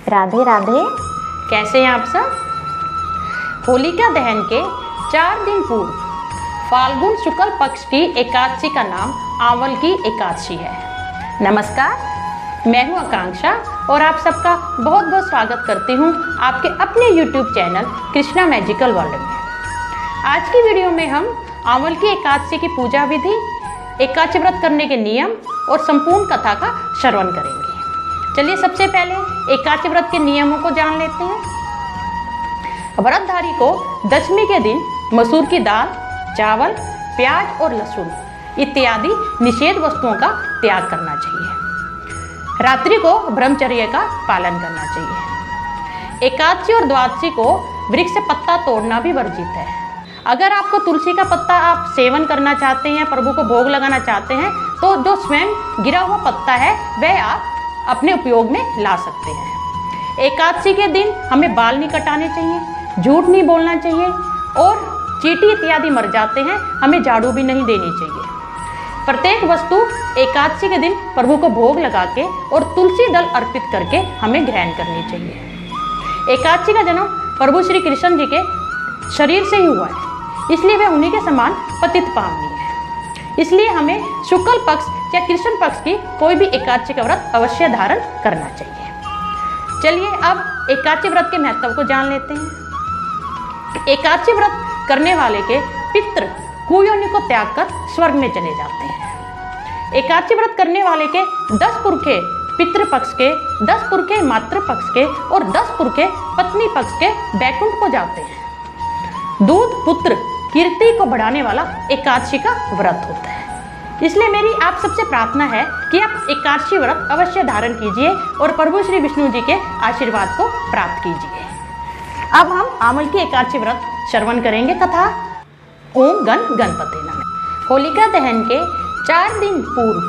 राधे राधे। कैसे हैं आप सब। होलिका दहन के 4 दिन पूर्व फाल्गुन शुक्ल पक्ष की एकादशी का नाम आंवल की एकादशी है। नमस्कार, मैं हूं आकांक्षा और आप सबका बहुत बहुत स्वागत करती हूं आपके अपने YouTube channel Krishna magical world में। आज की वीडियो में हम आंवल की एकादशी की पूजा विधि, एकादशी व्रत करने के नियम और संपूर्ण कथा का श्रवण करेंगे। चलिए सबसे पहले एकादशी व्रत के नियमों को जान लेते हैं। व्रतधारी को दशमी के दिन मसूर की दाल, चावल, प्याज और लहसुन इत्यादि निषेध वस्तुओं का त्याग करना चाहिए। रात्रि को ब्रह्मचर्य का पालन करना चाहिए। एकादशी और द्वादशी को वृक्ष से पत्ता तोड़ना भी वर्जित है। अगर आपको तुलसी का पत्ता आप सेवन करना चाहते हैं, प्रभु को भोग लगाना चाहते हैं, तो जो स्वयं गिरा हुआ पत्ता है वह आप अपने उपयोग में ला सकते हैं। एकादशी के दिन हमें बाल नहीं कटाने चाहिए, झूठ नहीं बोलना चाहिए और चींटी इत्यादि मर जाते हैं, हमें झाड़ू भी नहीं देनी चाहिए। प्रत्येक वस्तु एकादशी के दिन प्रभु को भोग लगा के और तुलसी दल अर्पित करके हमें ग्रहण करनी चाहिए। एकादशी का जन्म प्रभु श्री कृष्ण जी के शरीर से ही हुआ है, इसलिए वह उन्हीं के समान पतित पावनी है। इसलिए हमें शुक्ल पक्ष या कृष्ण पक्ष की कोई भी एकादशी का व्रत अवश्य धारण करना चाहिए। चलिए अब एकादशी व्रत के महत्व को जान लेते हैं। एकादशी व्रत करने वाले के पितृ कुयोनि को त्याग कर स्वर्ग में चले जाते हैं। एकादशी व्रत करने वाले के 10 पुरखे पितृ पक्ष के, 10 पुरखे मातृ पक्ष के और 10 पुरखे पत्नी पक्ष के बैकुंठ को जाते हैं। दूध पुत्र कीर्ति को बढ़ाने वाला एकादशी का व्रत होता है। इसलिए मेरी आप सबसे प्रार्थना है कि आप एकादशी व्रत अवश्य धारण कीजिए और प्रभु श्री विष्णु जी के आशीर्वाद को प्राप्त कीजिए। अब हम आंवल की एकादशी व्रत श्रवण करेंगे तथा ओम गण गणपते नमः। होलिका दहन के 4 दिन पूर्व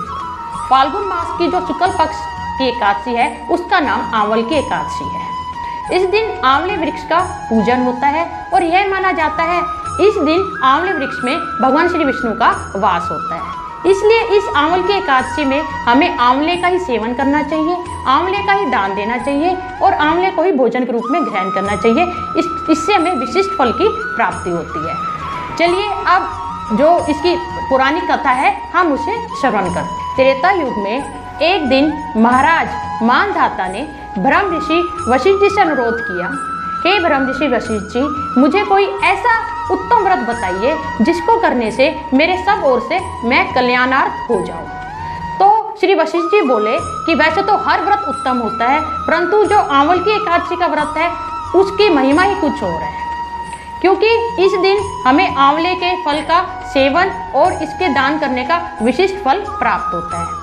फाल्गुन मास की जो शुक्ल पक्ष की एकादशी है उसका नाम आंवल की एकादशी है। इस दिन आंवले वृक्ष का पूजन होता है और यह माना जाता है इस दिन आंवले वृक्ष में भगवान श्री विष्णु का वास होता है। इसलिए इस आंवल की एकादशी में हमें आंवले का ही सेवन करना चाहिए, आंवले का ही दान देना चाहिए और आंवले को ही भोजन के रूप में ग्रहण करना चाहिए। इससे हमें विशिष्ट फल की प्राप्ति होती है। चलिए अब जो इसकी पुरानी कथा है हम उसे श्रवण करते हैं। त्रेता युग में एक दिन महाराज मानधाता ने ब्रह्म ऋषि वशिष्ठ जी से अनुरोध किया, हे ब्रह्म ऋषि वशिष्ठ जी, मुझे कोई ऐसा उत्तम व्रत बताइए जिसको करने से मेरे सब ओर से मैं कल्याणार्थ हो जाऊं। तो श्री वशिष्ठ जी बोले कि वैसे तो हर व्रत उत्तम होता है, परंतु जो आंवल की एकादशी का व्रत है उसकी महिमा ही कुछ और है, क्योंकि इस दिन हमें आंवले के फल का सेवन और इसके दान करने का विशिष्ट फल प्राप्त होता है।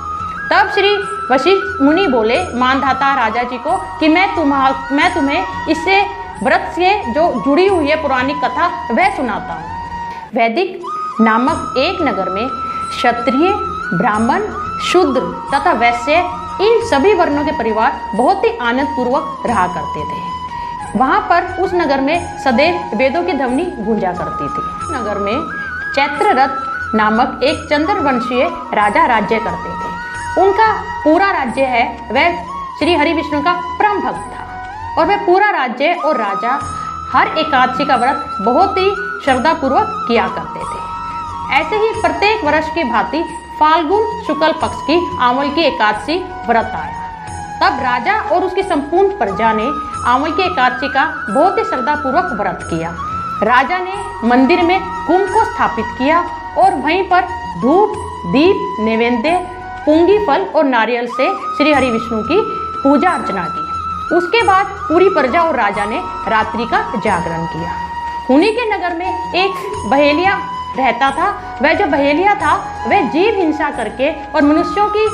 तब श्री वशिष्ठ मुनि बोले मानधाता राजा जी को कि मैं तुम्हें इससे व्रत से जो जुड़ी हुई है पुरानी कथा वह सुनाता हूँ। वैदिक नामक एक नगर में क्षत्रिय, ब्राह्मण, शूद्र तथा वैश्य इन सभी वर्णों के परिवार बहुत ही आनंद पूर्वक रहा करते थे। वहाँ पर उस नगर में सदैव वेदों की ध्वनि गूंजा करती थी। नगर में चैत्ररथ नामक एक चंद्रवंशीय राजा राज्य करते थे। उनका पूरा राज्य है वह श्री हरि विष्णु का परम भक्त था और वह पूरा राज्य और राजा हर एकादशी का व्रत बहुत ही श्रद्धापूर्वक किया करते थे। ऐसे ही प्रत्येक वर्ष की भांति फाल्गुन शुक्ल पक्ष की आंवल की एकादशी व्रत आया। तब राजा और उसकी संपूर्ण प्रजा ने आंवल की एकादशी का बहुत ही श्रद्धापूर्वक व्रत किया। राजा ने मंदिर में कुंभ को स्थापित किया और वहीं पर धूप, दीप, नैवेद्य, पुंगी फल और नारियल से श्री हरि विष्णु की पूजा अर्चना की। उसके बाद पूरी प्रजा और राजा ने रात्रि का जागरण किया। उन्हीं के नगर में एक बहेलिया रहता था। वह जो बहेलिया था वह जीव हिंसा करके और मनुष्यों की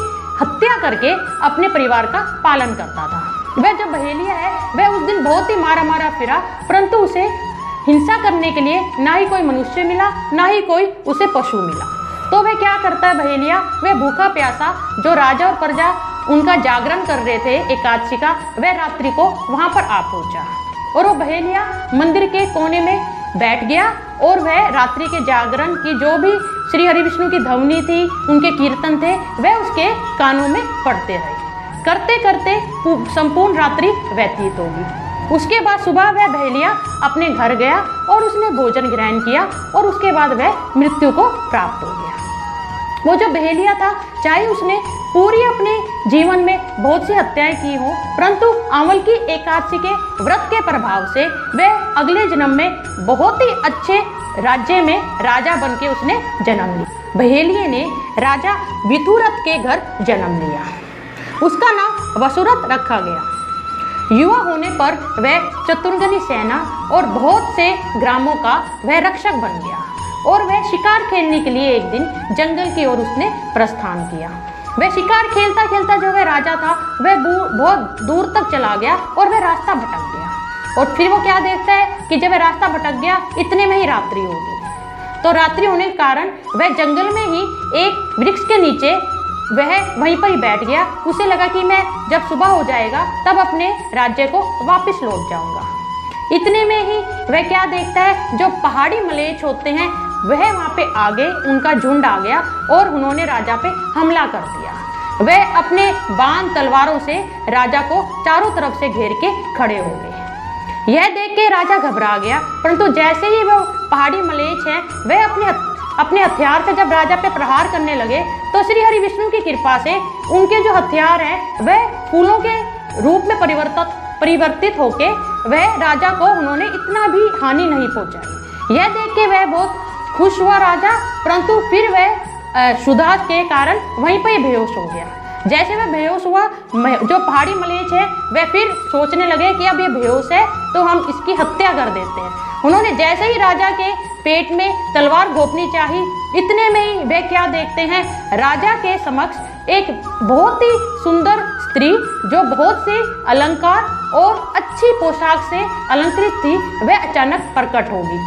हत्या करके अपने परिवार का पालन करता था। वह जो बहेलिया है वह उस दिन बहुत ही मारा मारा फिरा, परंतु उसे हिंसा करने के लिए ना ही कोई मनुष्य मिला ना ही कोई उसे पशु मिला। तो वह क्या करता है बहेलिया, वह भूखा प्यासा जो राजा और प्रजा उनका जागरण कर रहे थे एकादशी का, वह रात्रि को वहां पर आ पहुंचा और वो बहेलिया मंदिर के कोने में बैठ गया और वह रात्रि के जागरण की जो भी श्री हरि विष्णु की ध्वनि थी, उनके कीर्तन थे, वह उसके कानों में पड़ते रहे। करते करते संपूर्ण रात्रि व्यतीत होगी। उसके बाद सुबह वह बहेलिया अपने घर गया और उसने भोजन ग्रहण किया और उसके बाद वह मृत्यु को प्राप्त हो गया। वो जो बहेलिया था, चाहे उसने पूरी अपने जीवन में बहुत सी हत्याएं की हो, परंतु आंवल की एकादशी के व्रत के प्रभाव से वह अगले जन्म में बहुत ही अच्छे राज्य में राजा बन के उसने जन्म लिया। बहेलिये ने राजा विदुरथ के घर जन्म लिया। उसका नाम वसुरथ रखा गया। युवा होने पर वह चतुर्गनी सेना और बहुत से ग्रामों का वह रक्षक बन गया और वह शिकार खेलने के लिए एक दिन जंगल की ओर उसने प्रस्थान किया। वह शिकार खेलता खेलता जो वह राजा था, वह बहुत दूर तक चला गया और वह रास्ता भटक गया। और फिर वो क्या देखता है कि जब वह रास्ता भटक गया, इतने में ही रात्रि हो गई। तो रात्रि होने के कारण वह जंगल में ही एक वृक्ष के नीचे वह वहीं पर ही बैठ गया। उसे लगा कि मैं जब सुबह हो जाएगा तब अपने राज्य को वापस लौट जाऊंगा। इतने में ही वह क्या देखता है, जो पहाड़ी मलेच्छ होते हैं वह वहाँ पे आ गए, उनका झुंड आ गया और उन्होंने राजा पे हमला कर दिया। वह अपने बाण तलवारों से राजा को चारों तरफ से घेर के खड़े हो गए। यह देख के राजा घबरा गया, परंतु जैसे ही वह पहाड़ी मलेच्छ हैं वह अपने हथियार से जब राजा पे प्रहार करने लगे, तो श्री हरि विष्णु की कृपा से उनके जो हथियार हैं वह फूलों के रूप में परिवर्तित होके वह राजा को उन्होंने इतना भी हानि नहीं पहुंचाई। यह देख के वह बहुत खुश हुआ राजा, परंतु फिर वह क्षुधा के कारण वहीं पर बेहोश हो गया। जैसे वह बेहोश हुआ, जो पहाड़ी मलेच्छ है वह फिर सोचने लगे कि अब ये बेहोश है तो हम इसकी हत्या कर देते हैं। उन्होंने जैसे ही राजा के पेट में तलवार घोंपनी चाहिए, इतने में ही वे क्या देखते हैं, राजा के समक्ष एक बहुत ही सुंदर स्त्री जो बहुत से अलंकार और अच्छी पोशाक से अलंकृत थी, वह अचानक प्रकट होगी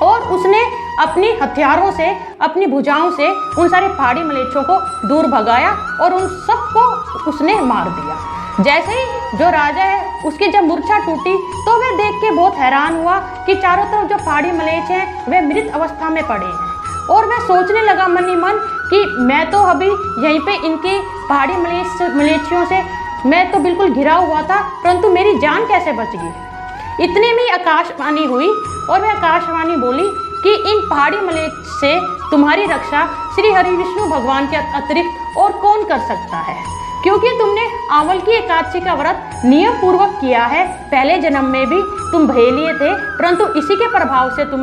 और उसने अपनी हथियारों से, अपनी भुजाओं से उन सारे पहाड़ी मलेच्छों को दूर भगाया और उन सबको उसने मार दिया। जैसे ही जो राजा है उसकी जब मूर्छा टूटी, तो वह देख के बहुत हैरान हुआ कि चारों तरफ जो पहाड़ी मलेच्छ हैं वह मृत अवस्था में पड़े हैं। और वह सोचने लगा मन ही मन कि मैं तो अभी यहीं पे इनके पहाड़ी मलेच्छियों से मैं तो बिल्कुल घिरा हुआ था, परंतु मेरी जान कैसे बच गई। इतने में आकाशवाणी हुई और वह आकाशवाणी बोली कि इन पहाड़ी मलेच्छ से तुम्हारी रक्षा श्री हरि विष्णु भगवान के अतिरिक्त और कौन कर सकता है, क्योंकि तुमने आंवल की एकादशी का व्रत नियम पूर्वक किया है। पहले जन्म में भी तुम बहेलिये थे, परंतु इसी के प्रभाव से तुम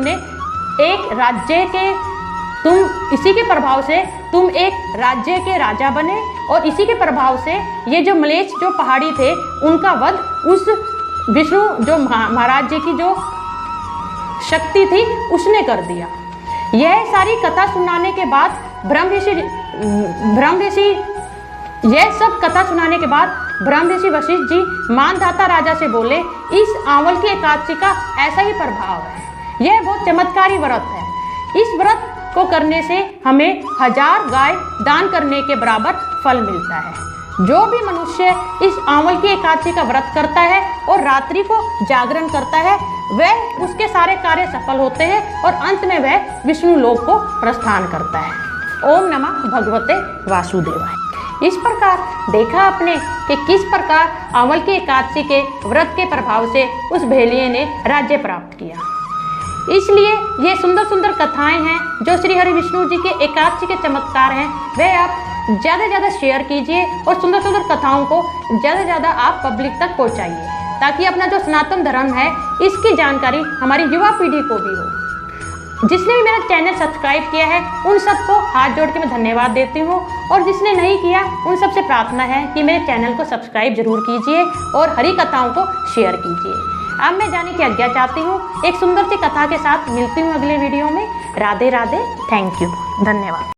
एक राज्य के राजा बने और इसी के प्रभाव से ये जो मलेच्छ जो पहाड़ी थे उनका वध उस विष्णु जो महाराज जी की जो शक्ति थी उसने कर दिया। यह सारी कथा सुनाने के बाद ब्रह्म ऋषि वशिष्ठ जी मानधाता राजा से बोले, इस आंवल की एकादशी का ऐसा ही प्रभाव है, यह बहुत चमत्कारी व्रत है। इस व्रत को करने से हमें 1000 गाय दान करने के बराबर फल मिलता है। जो भी मनुष्य इस आंवल की एकादशी का व्रत करता है और रात्रि को जागरण करता है, वह उसके सारे कार्य सफल होते हैं और अंत में वह विष्णु लोक को प्रस्थान करता है। ओम नमः भगवते वासुदेवाय। इस प्रकार देखा आपने कि किस प्रकार आंवल की एकादशी के व्रत के प्रभाव से उस बहेलिये ने राज्य प्राप्त किया। इसलिए ये सुंदर सुंदर कथाएं हैं जो श्री हरि विष्णु जी के एकादशी के चमत्कार हैं, वह आप ज़्यादा से ज़्यादा शेयर कीजिए और सुंदर सुंदर कथाओं को ज़्यादा से ज़्यादा आप पब्लिक तक पहुंचाइए, ताकि अपना जो सनातन धर्म है इसकी जानकारी हमारी युवा पीढ़ी को भी हो। जिसने भी मेरा चैनल सब्सक्राइब किया है उन सबको हाथ जोड़ के मैं धन्यवाद देती हूँ, और जिसने नहीं किया उन सबसे प्रार्थना है कि मेरे चैनल को सब्सक्राइब जरूर कीजिए और हरी कथाओं को शेयर कीजिए। अब मैं जाने की आज्ञा चाहती हूँ, एक सुंदर सी कथा के साथ मिलती हूँ अगले वीडियो में। राधे राधे, थैंक यू, धन्यवाद।